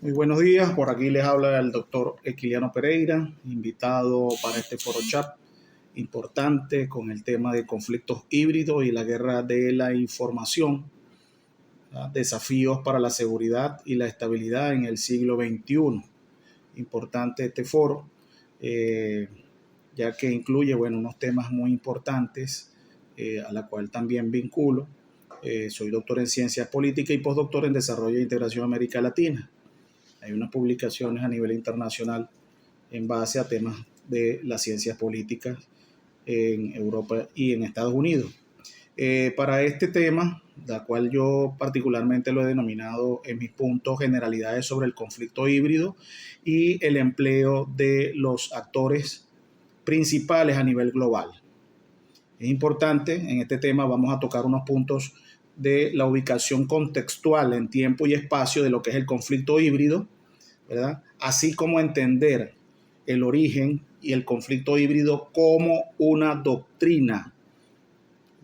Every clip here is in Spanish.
Muy buenos días, por aquí les habla el doctor Equiliano Pereira, invitado para este foro chat importante con el tema de conflictos híbridos y la guerra de la información, desafíos para la seguridad y la estabilidad en el siglo XXI. Importante este foro, ya que incluye unos temas muy importantes a la cual también vinculo. Soy doctor en Ciencias Políticas y postdoctor en Desarrollo e Integración América Latina. Hay unas publicaciones a nivel internacional en base a temas de las ciencias políticas en Europa y en Estados Unidos. Para este tema, la cual yo particularmente lo he denominado en mis puntos generalidades sobre el conflicto híbrido y el empleo de los actores principales a nivel global. Es importante, en este tema vamos a tocar unos puntos de la ubicación contextual en tiempo y espacio de lo que es el conflicto híbrido, ¿verdad? Así como entender el origen y el conflicto híbrido como una doctrina,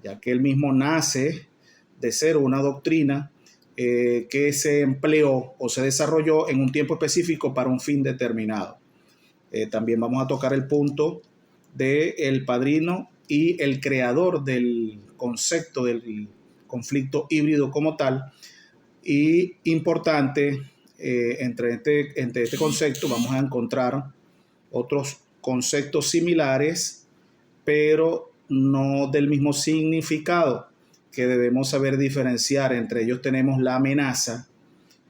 ya que él mismo nace de ser una doctrina que se empleó o se desarrolló en un tiempo específico para un fin determinado. También vamos a tocar el punto del padrino y el creador del concepto del conflicto híbrido como tal. Y importante, entre este concepto vamos a encontrar otros conceptos similares, pero no del mismo significado, que debemos saber diferenciar. Entre ellos tenemos la amenaza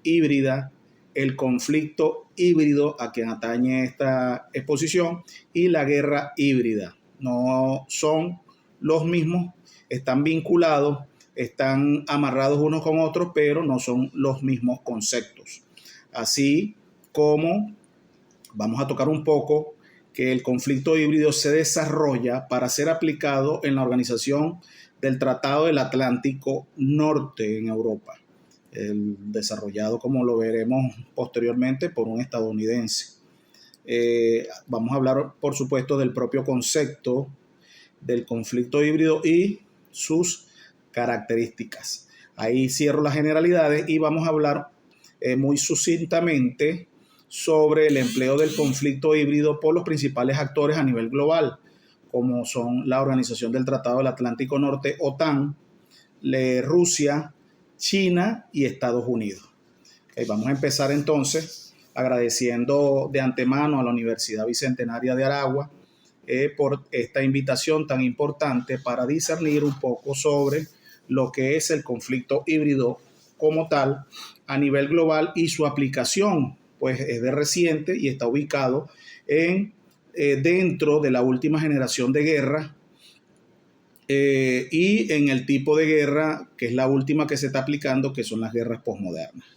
híbrida, el conflicto híbrido a quien atañe esta exposición y la guerra híbrida. No son los mismos, están vinculados, están amarrados unos con otros, pero no son los mismos conceptos. Así como vamos a tocar un poco que el conflicto híbrido se desarrolla para ser aplicado en la organización del Tratado del Atlántico Norte en Europa, desarrollado, como lo veremos posteriormente, por un estadounidense. Vamos a hablar, por supuesto, del propio concepto del conflicto híbrido y sus características. Ahí cierro las generalidades y vamos a hablar muy sucintamente sobre el empleo del conflicto híbrido por los principales actores a nivel global, como son la Organización del Tratado del Atlántico Norte, OTAN, Rusia, China y Estados Unidos. Vamos a empezar entonces agradeciendo de antemano a la Universidad Bicentenaria de Aragua por esta invitación tan importante para discernir un poco sobre lo que es el conflicto híbrido como tal a nivel global y su aplicación, pues es de reciente y está ubicado dentro de la última generación de guerra y en el tipo de guerra que es la última que se está aplicando, que son las guerras posmodernas.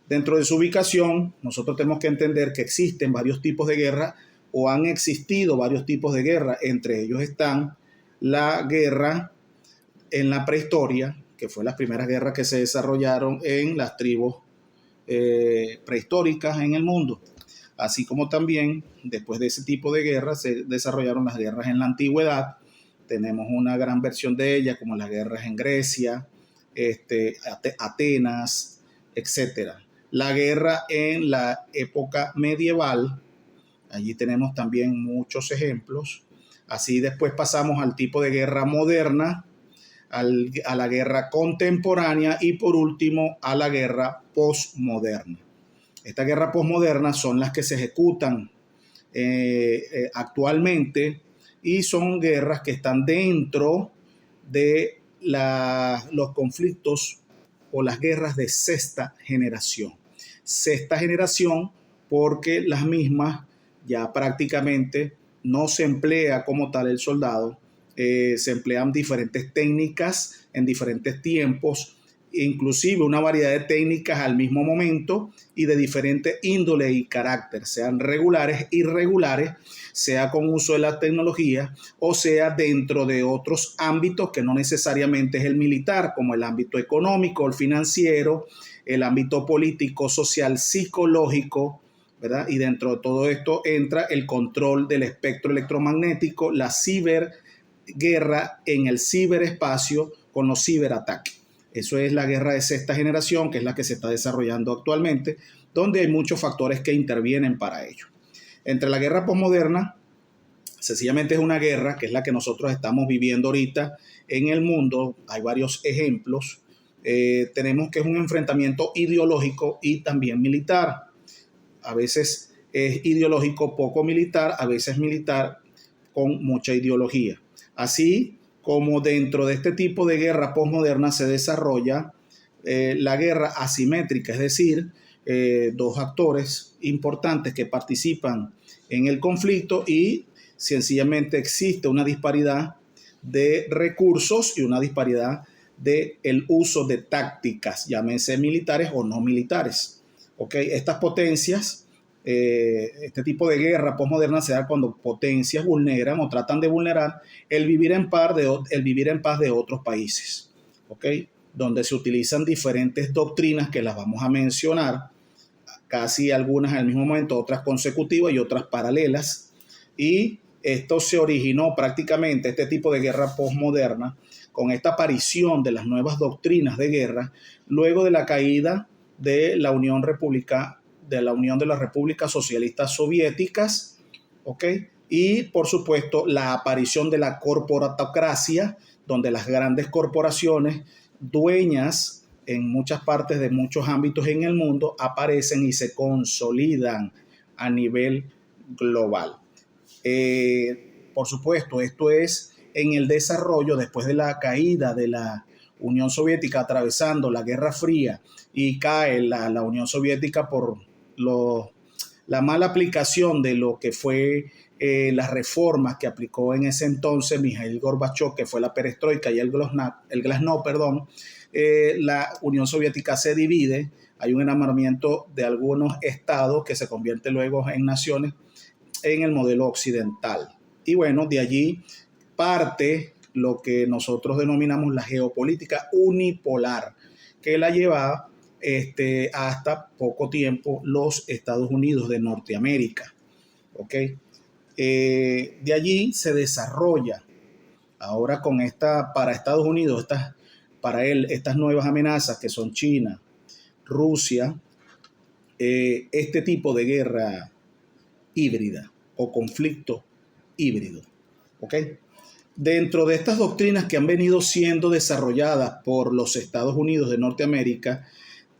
Dentro de su ubicación, nosotros tenemos que entender que existen varios tipos de guerra o han existido varios tipos de guerra. Entre ellos están la guerra en la prehistoria, que fue las primeras guerras que se desarrollaron en las tribus prehistóricas en el mundo. Así como también después de ese tipo de guerras se desarrollaron las guerras en la antigüedad. Tenemos una gran versión de ellas, como las guerras en Grecia, Atenas, etcétera. La guerra en la época medieval, allí tenemos también muchos ejemplos. Así después pasamos al tipo de guerra moderna, a la guerra contemporánea y por último a la guerra posmoderna. Estas guerras posmodernas son las que se ejecutan actualmente y son guerras que están dentro de los conflictos o las guerras de sexta generación. Sexta generación porque las mismas ya prácticamente no se emplea como tal el soldado, se emplean diferentes técnicas en diferentes tiempos, inclusive una variedad de técnicas al mismo momento y de diferente índole y carácter, sean regulares, irregulares, sea con uso de la tecnología o sea dentro de otros ámbitos que no necesariamente es el militar, como el ámbito económico, el financiero, el ámbito político, social, psicológico, ¿verdad? Y dentro de todo esto entra el control del espectro electromagnético, la ciberguerra en el ciberespacio con los ciberataques. Eso es la guerra de sexta generación, que es la que se está desarrollando actualmente, donde hay muchos factores que intervienen para ello. Entre la guerra posmoderna, sencillamente es una guerra que es la que nosotros estamos viviendo ahorita en el mundo. Hay varios ejemplos. Tenemos que es un enfrentamiento ideológico y también militar. A veces es ideológico poco militar, a veces militar con mucha ideología. Así como dentro de este tipo de guerra posmoderna se desarrolla la guerra asimétrica, es decir, dos actores importantes que participan en el conflicto y sencillamente existe una disparidad de recursos y una disparidad del uso de tácticas, llámense militares o no militares. ¿Okay? Estas potencias, este tipo de guerra posmoderna se da cuando potencias vulneran o tratan de vulnerar el vivir en paz de otros países, ¿okay? Donde se utilizan diferentes doctrinas que las vamos a mencionar, casi algunas al mismo momento, otras consecutivas y otras paralelas. Y esto se originó prácticamente, este tipo de guerra posmoderna, con esta aparición de las nuevas doctrinas de guerra, luego de la caída de la Unión de las Repúblicas Socialistas Soviéticas, ¿ok? Y por supuesto la aparición de la corporatocracia, donde las grandes corporaciones dueñas en muchas partes de muchos ámbitos en el mundo aparecen y se consolidan a nivel global. Por supuesto, esto es en el desarrollo después de la caída de la Unión Soviética, atravesando la Guerra Fría, y cae la Unión Soviética por la mala aplicación de lo que fue las reformas que aplicó en ese entonces Mikhail Gorbachev, que fue la perestroika y el glasnost, la Unión Soviética se divide, hay un enamoramiento de algunos estados que se convierten luego en naciones en el modelo occidental. Y bueno, de allí parte lo que nosotros denominamos la geopolítica unipolar, que la lleva hasta poco tiempo los Estados Unidos de Norteamérica. ¿Okay? De allí se desarrolla ahora con para Estados Unidos, estas nuevas amenazas que son China, Rusia, este tipo de guerra híbrida o conflicto híbrido. ¿Okay? Dentro de estas doctrinas que han venido siendo desarrolladas por los Estados Unidos de Norteamérica,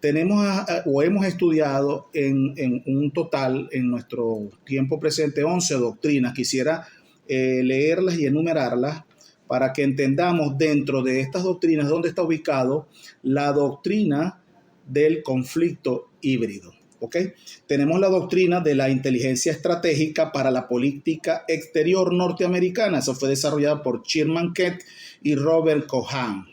hemos estudiado en un total, en nuestro tiempo presente, 11 doctrinas. Quisiera leerlas y enumerarlas para que entendamos dentro de estas doctrinas dónde está ubicado la doctrina del conflicto híbrido. ¿Okay? Tenemos la doctrina de la inteligencia estratégica para la política exterior norteamericana. Eso fue desarrollada por Sherman Kett y Robert Cohan.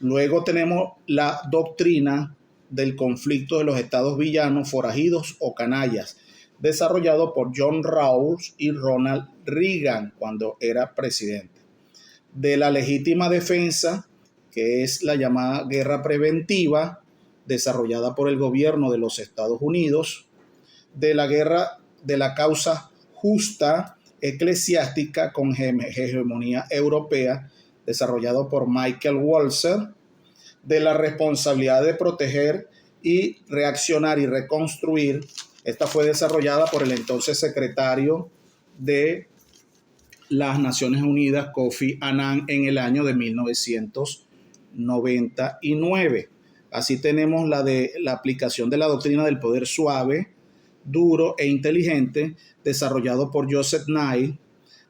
Luego tenemos la doctrina del conflicto de los estados villanos, forajidos o canallas, desarrollado por John Rawls y Ronald Reagan cuando era presidente. De la legítima defensa, que es la llamada guerra preventiva, desarrollada por el gobierno de los Estados Unidos. De la guerra de la causa justa eclesiástica con hegemonía europea, desarrollado por Michael Walzer. De la responsabilidad de proteger y reaccionar y reconstruir. Esta fue desarrollada por el entonces secretario de las Naciones Unidas, Kofi Annan, en el año de 1999. Así tenemos la aplicación de la doctrina del poder suave, duro e inteligente, desarrollado por Joseph Nye,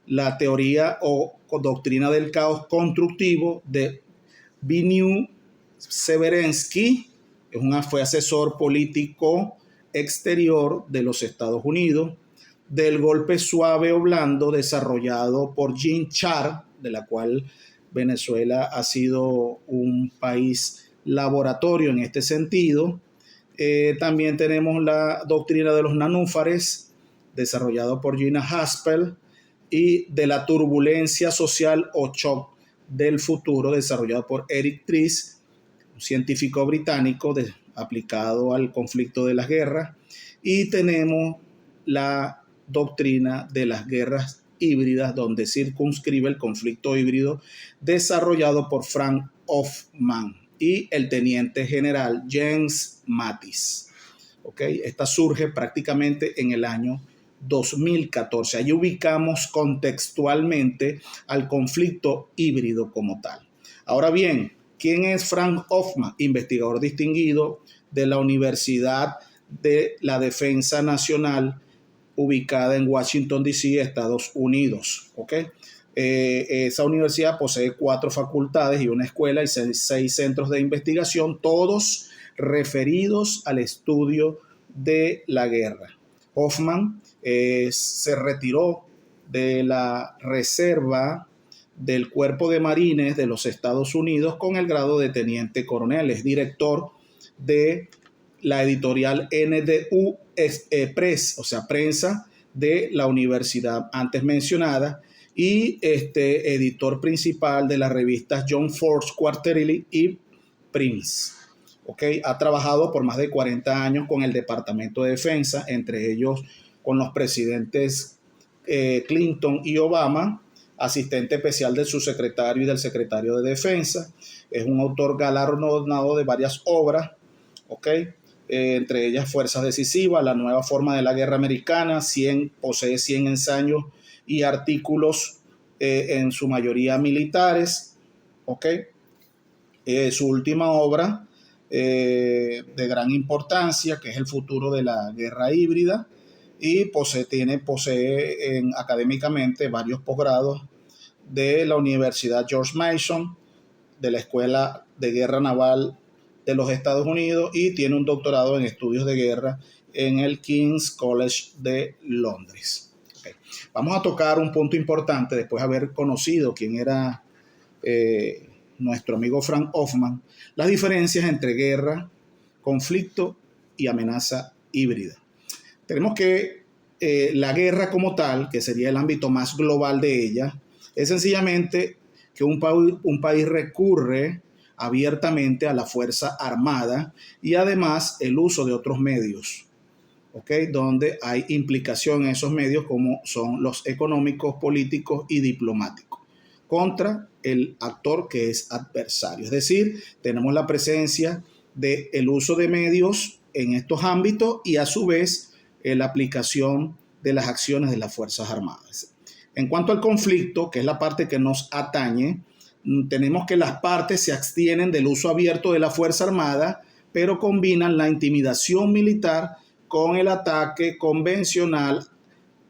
la teoría o doctrina del caos constructivo de Zbigniew Severensky, fue asesor político exterior de los Estados Unidos, del golpe suave o blando, desarrollado por Jean Char, de la cual Venezuela ha sido un país laboratorio en este sentido. También tenemos la doctrina de los nanúfares, desarrollado por Gina Haspel, y de la turbulencia social o shock del futuro, desarrollado por Eric Trist, un científico británico aplicado al conflicto de las guerras. Y tenemos la doctrina de las guerras híbridas, donde circunscribe el conflicto híbrido, desarrollado por Frank Hoffman. y el teniente general Jens Mattis. ¿Okay? Esta surge prácticamente en el año 2014. Ahí ubicamos contextualmente al conflicto híbrido como tal. Ahora bien, ¿quién es Frank Hoffman? Investigador distinguido de la Universidad de la Defensa Nacional, ubicada en Washington, D.C., Estados Unidos. ¿Okay? Esa universidad posee 4 facultades y una escuela y 6 centros de investigación, todos referidos al estudio de la guerra. Hoffman se retiró de la reserva del Cuerpo de Marines de los Estados Unidos con el grado de teniente coronel. Es director de la editorial NDU Press, o sea, prensa de la universidad antes mencionada, y editor principal de las revistas John Force Quarterly y Prince. ¿Okay? Ha trabajado por más de 40 años con el Departamento de Defensa, entre ellos con los presidentes Clinton y Obama, asistente especial del subsecretario y del secretario de Defensa. Es un autor galardonado de varias obras, ¿okay? Entre ellas Fuerzas Decisivas, La Nueva Forma de la Guerra Americana, posee 100 ensayos y artículos, en su mayoría militares. ¿Okay? Su última obra de gran importancia, que es El futuro de la guerra híbrida, y posee académicamente varios posgrados de la Universidad George Mason, de la Escuela de Guerra Naval de los Estados Unidos, y tiene un doctorado en estudios de guerra en el King's College de Londres. Okay. Vamos a tocar un punto importante después de haber conocido quién era nuestro amigo Frank Hoffman, las diferencias entre guerra, conflicto y amenaza híbrida. Tenemos que la guerra como tal, que sería el ámbito más global de ella, es sencillamente que un país recurre abiertamente a la fuerza armada y además el uso de otros medios, ¿okay? Donde hay implicación en esos medios como son los económicos, políticos y diplomáticos, contra el actor que es adversario. Es decir, tenemos la presencia del uso de medios en estos ámbitos y a su vez la aplicación de las acciones de las Fuerzas Armadas. En cuanto al conflicto, que es la parte que nos atañe, tenemos que las partes se abstienen del uso abierto de la Fuerza Armada, pero combinan la intimidación militar con el ataque convencional,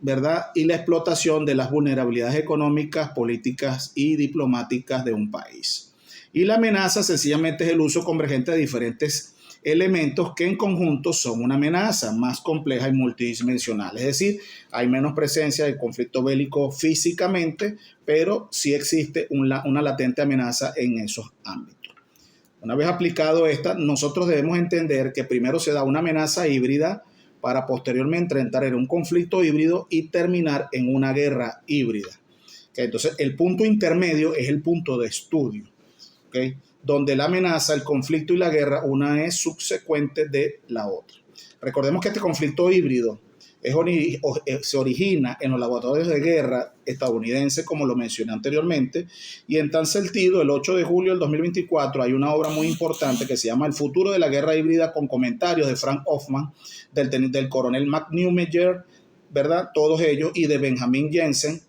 ¿verdad? Y la explotación de las vulnerabilidades económicas, políticas y diplomáticas de un país. Y la amenaza sencillamente es el uso convergente de diferentes elementos que en conjunto son una amenaza más compleja y multidimensional. Es decir, hay menos presencia del conflicto bélico físicamente, pero sí existe una latente amenaza en esos ámbitos. Una vez aplicado esta, nosotros debemos entender que primero se da una amenaza híbrida para posteriormente entrar en un conflicto híbrido y terminar en una guerra híbrida. ¿Okay? Entonces, el punto intermedio es el punto de estudio, ¿okay? Donde la amenaza, el conflicto y la guerra, una es subsecuente de la otra. Recordemos que este conflicto híbrido se origina en los laboratorios de guerra estadounidenses, como lo mencioné anteriormente, y en tal sentido, el 8 de julio del 2024 hay una obra muy importante que se llama El futuro de la guerra híbrida, con comentarios de Frank Hoffman, del coronel Mac Newmeyer, ¿verdad? Todos ellos, y de Benjamin Jensen,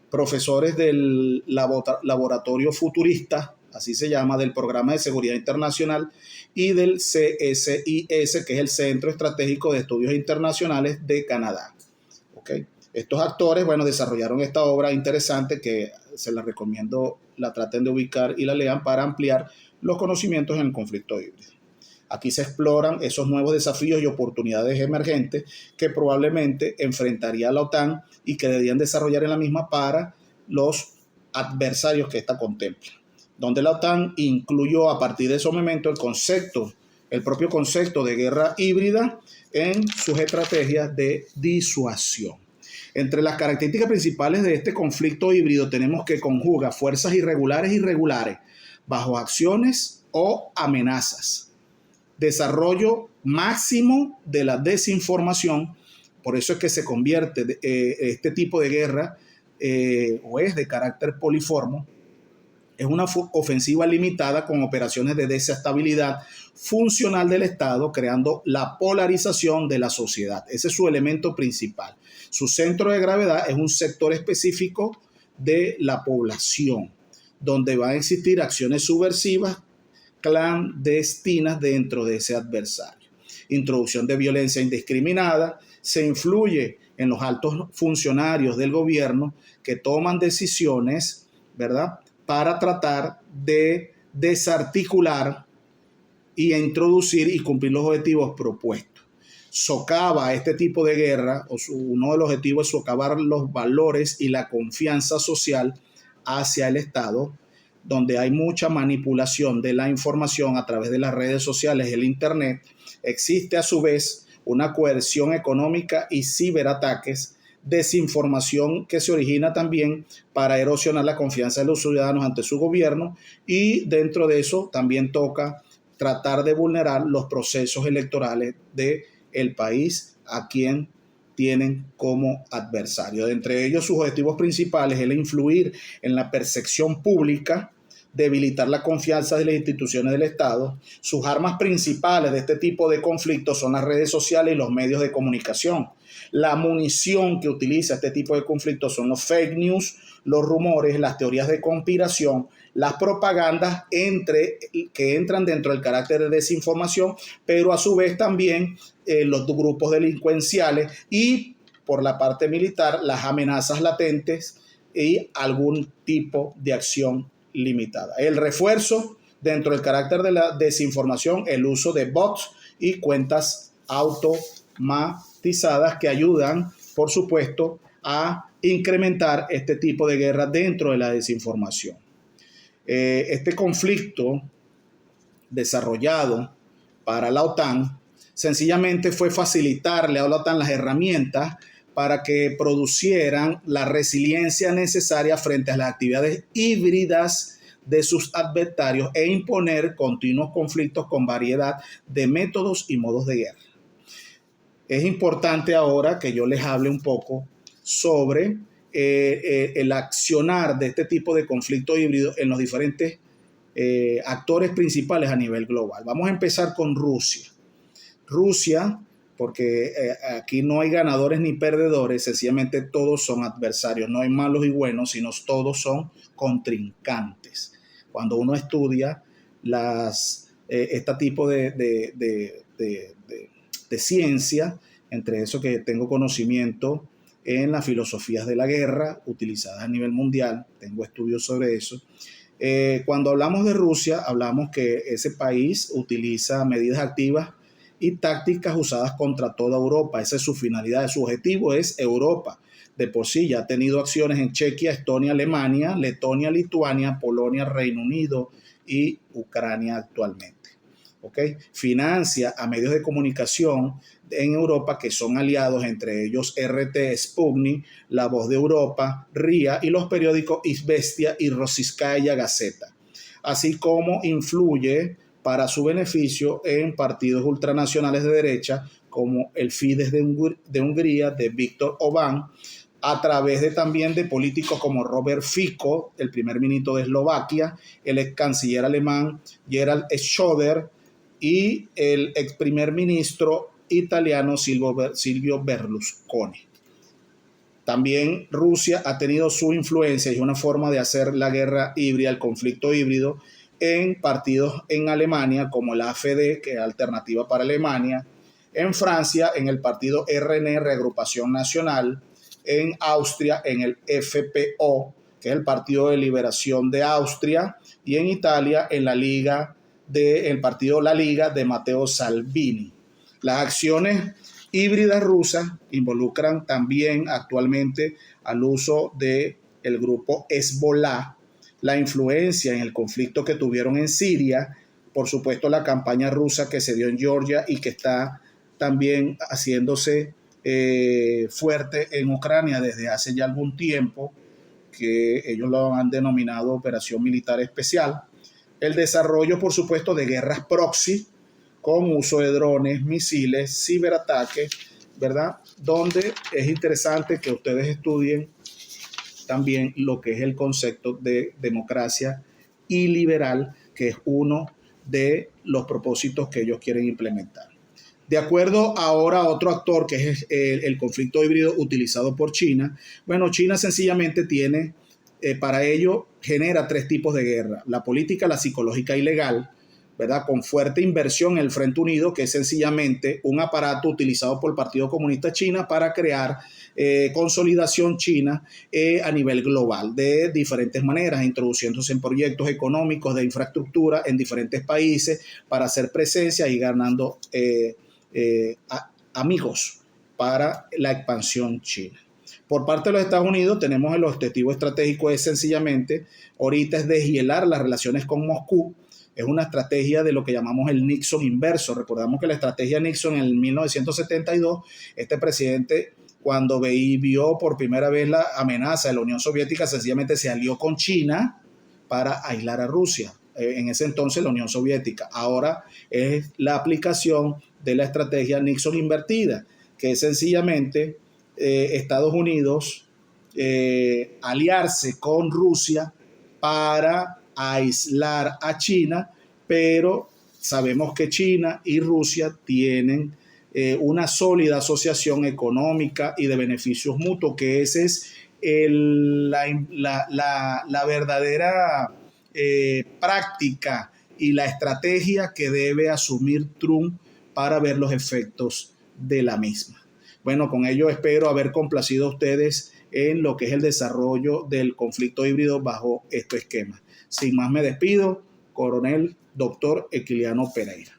profesores del laboratorio futurista, así se llama, del Programa de Seguridad Internacional, y del CSIS, que es el Centro Estratégico de Estudios Internacionales de Canadá. ¿Okay? Estos actores, bueno, desarrollaron esta obra interesante que se la recomiendo, la traten de ubicar y la lean para ampliar los conocimientos en el conflicto híbrido. Aquí se exploran esos nuevos desafíos y oportunidades emergentes que probablemente enfrentaría la OTAN y que deberían desarrollar en la misma para los adversarios que ésta contempla, donde la OTAN incluyó a partir de ese momento el propio concepto de guerra híbrida en sus estrategias de disuasión. Entre las características principales de este conflicto híbrido tenemos que conjuga fuerzas irregulares bajo acciones o amenazas, desarrollo máximo de la desinformación. Por eso es que se convierte este tipo de guerra o es de carácter poliforme, Es una ofensiva limitada con operaciones de desestabilidad funcional del Estado, creando la polarización de la sociedad. Ese es su elemento principal. Su centro de gravedad es un sector específico de la población, donde van a existir acciones subversivas clandestinas dentro de ese adversario. Introducción de violencia indiscriminada, se influye en los altos funcionarios del gobierno que toman decisiones, ¿verdad?, para tratar de desarticular y introducir y cumplir los objetivos propuestos. Socava este tipo de guerra, uno de los objetivos es socavar los valores y la confianza social hacia el Estado, donde hay mucha manipulación de la información a través de las redes sociales, el Internet. Existe a su vez una coerción económica y ciberataques, desinformación que se origina también para erosionar la confianza de los ciudadanos ante su gobierno, y dentro de eso también toca tratar de vulnerar los procesos electorales del país a quien tienen como adversario. Entre ellos, sus objetivos principales es el influir en la percepción pública, debilitar la confianza de las instituciones del Estado. Sus armas principales de este tipo de conflictos son las redes sociales y los medios de comunicación. La munición que utiliza este tipo de conflictos son los fake news, los rumores, las teorías de conspiración, las propagandas que entran dentro del carácter de desinformación, pero a su vez también los grupos delincuenciales y, por la parte militar, las amenazas latentes y algún tipo de acción limitada. El refuerzo dentro del carácter de la desinformación, el uso de bots y cuentas automatizadas que ayudan, por supuesto, a incrementar este tipo de guerra dentro de la desinformación. Este conflicto desarrollado para la OTAN sencillamente fue facilitarle a la OTAN las herramientas para que producieran la resiliencia necesaria frente a las actividades híbridas de sus adversarios e imponer continuos conflictos con variedad de métodos y modos de guerra. Es importante ahora que yo les hable un poco sobre el accionar de este tipo de conflicto híbrido en los diferentes actores principales a nivel global. Vamos a empezar con Rusia. Rusia, porque aquí no hay ganadores ni perdedores, sencillamente todos son adversarios, no hay malos y buenos, sino todos son contrincantes. Cuando uno estudia este tipo de ciencia, entre eso que tengo conocimiento en las filosofías de la guerra utilizadas a nivel mundial, tengo estudios sobre eso. Cuando hablamos de Rusia, hablamos que ese país utiliza medidas activas y tácticas usadas contra toda Europa. Esa es su finalidad, su objetivo es Europa. De por sí ya ha tenido acciones en Chequia, Estonia, Alemania, Letonia, Lituania, Polonia, Reino Unido y Ucrania actualmente. ¿Okay? Financia a medios de comunicación en Europa que son aliados, entre ellos RT, Sputnik, La Voz de Europa, RIA y los periódicos Izvestia y Rossiyskaya Gazeta, así como influye para su beneficio en partidos ultranacionales de derecha como el Fidesz de Hungría, de Viktor Orbán, a través también de políticos como Robert Fico, el primer ministro de Eslovaquia, el ex canciller alemán Gerhard Schröder y el ex primer ministro italiano Silvio Berlusconi. También Rusia ha tenido su influencia y una forma de hacer la guerra híbrida, el conflicto híbrido, en partidos en Alemania como la AfD, que es Alternativa para Alemania, en Francia en el partido RN, Reagrupación Nacional, en Austria en el FPO, que es el Partido de Liberación de Austria, y en Italia en el partido La Liga de Matteo Salvini. Las acciones híbridas rusas involucran también actualmente al uso del grupo Hezbollah, la influencia en el conflicto que tuvieron en Siria, por supuesto la campaña rusa que se dio en Georgia y que está también haciéndose fuerte en Ucrania desde hace ya algún tiempo, que ellos lo han denominado Operación Militar Especial. El desarrollo, por supuesto, de guerras proxy con uso de drones, misiles, ciberataques, ¿verdad? Donde es interesante que ustedes estudien también lo que es el concepto de democracia iliberal, que es uno de los propósitos que ellos quieren implementar. De acuerdo ahora a otro actor, que es el conflicto híbrido utilizado por China, bueno, China sencillamente tiene, para ello, genera tres tipos de guerra: la política, la psicológica y legal, ¿verdad? Con fuerte inversión en el Frente Unido, que es sencillamente un aparato utilizado por el Partido Comunista China para crear consolidación china a nivel global de diferentes maneras, introduciéndose en proyectos económicos de infraestructura en diferentes países para hacer presencia y ganando amigos para la expansión china. Por parte de los Estados Unidos tenemos el objetivo estratégico es sencillamente, ahorita es deshielar las relaciones con Moscú. Es una estrategia de lo que llamamos el Nixon inverso. Recordamos que la estrategia Nixon en el 1972, este presidente, cuando vio por primera vez la amenaza de la Unión Soviética, sencillamente se alió con China para aislar a Rusia. En ese entonces la Unión Soviética. Ahora es la aplicación de la estrategia Nixon invertida, que es sencillamente Estados Unidos aliarse con Rusia para aislar a China, pero sabemos que China y Rusia tienen una sólida asociación económica y de beneficios mutuos, que esa es la verdadera práctica y la estrategia que debe asumir Trump para ver los efectos de la misma. Bueno, con ello espero haber complacido a ustedes en lo que es el desarrollo del conflicto híbrido bajo este esquema. Sin más me despido, coronel doctor Equiliano Pereira.